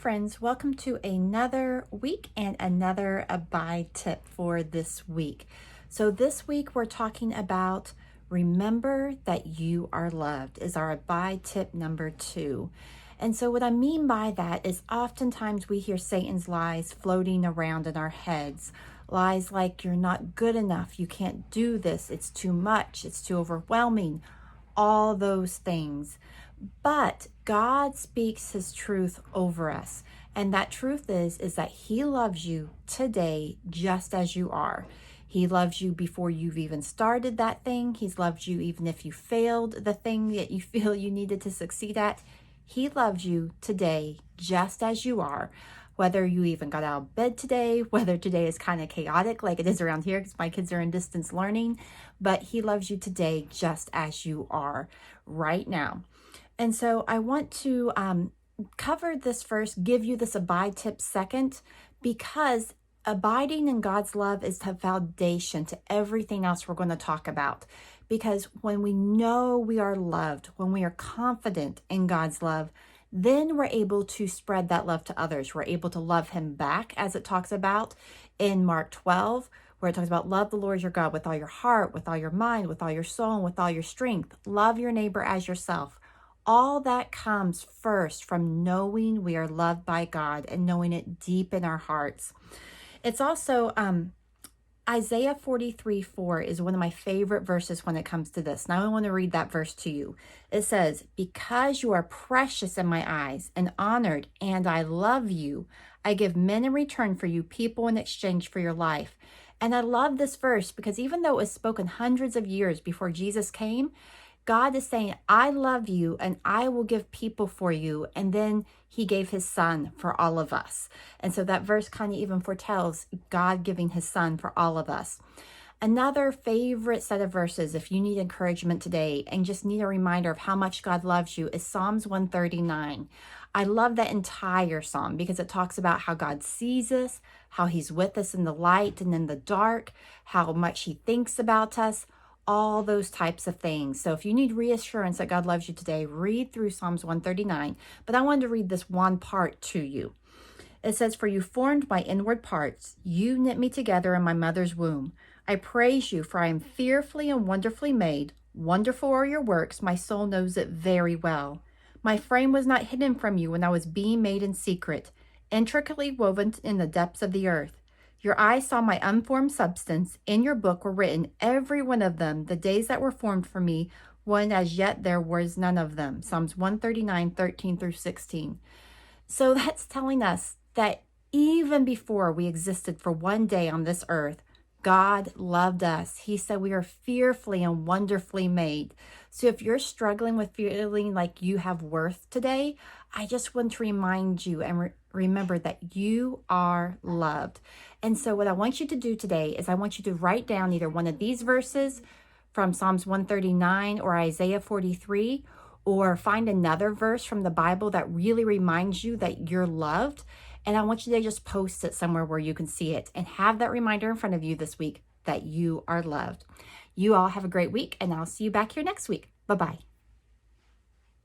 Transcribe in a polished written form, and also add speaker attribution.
Speaker 1: friends, welcome to another week and another Abide tip for this week. So this week we're talking about remember that you are loved is our Abide tip number 2. And so what I mean by that is oftentimes we hear Satan's lies floating around in our heads. Lies like you're not good enough, you can't do this, it's too much, it's too overwhelming, all those things. But God speaks his truth over us. And that truth is that he loves you today just as you are. He loves you before you've even started that thing. He's loved you even if you failed the thing that you feel you needed to succeed at. He loves you today just as you are. Whether you even got out of bed today, whether today is kind of chaotic like it is around here because my kids are in distance learning, but he loves you today just as you are right now. And so I want to cover this first, give you this abide tip second, because abiding in God's love is the foundation to everything else we're going to talk about. Because when we know we are loved, when we are confident in God's love, then we're able to spread that love to others. We're able to love him back, as it talks about in Mark 12, where it talks about love the Lord your God with all your heart, with all your mind, with all your soul, and with all your strength. Love your neighbor as yourself. All that comes first from knowing we are loved by God and knowing it deep in our hearts. It's also Isaiah 43:4 is one of my favorite verses when it comes to this. Now I want to read that verse to you. It says, "Because you are precious in my eyes and honored, and I love you, I give men in return for you, people in exchange for your life." And I love this verse because even though it was spoken hundreds of years before Jesus came, God is saying, I love you and I will give people for you. And then he gave his son for all of us. And so that verse kind of even foretells God giving his son for all of us. Another favorite set of verses, if you need encouragement today and just need a reminder of how much God loves you, is Psalms 139. I love that entire psalm because it talks about how God sees us, how he's with us in the light and in the dark, how much he thinks about us, all those types of things. So if you need reassurance that God loves you today, read through Psalms 139. But I wanted to read this one part to you. It says, "For you formed my inward parts. You knit me together in my mother's womb. I praise you, for I am fearfully and wonderfully made. Wonderful are your works. My soul knows it very well. My frame was not hidden from you when I was being made in secret, intricately woven in the depths of the earth. Your eyes saw my unformed substance. In your book were written, every one of them, the days that were formed for me, when as yet there was none of them." Psalms 139:13-16. So that's telling us that even before we existed for one day on this earth, God loved us. He said we are fearfully and wonderfully made. So if you're struggling with feeling like you have worth today, I just want to remind you and remember that you are loved. And so what I want you to do today is I want you to write down either one of these verses from Psalms 139 or Isaiah 43, or find another verse from the Bible that really reminds you that you're loved. And I want you to just post it somewhere where you can see it and have that reminder in front of you this week that you are loved. You all have a great week, and I'll see you back here next week. Bye-bye.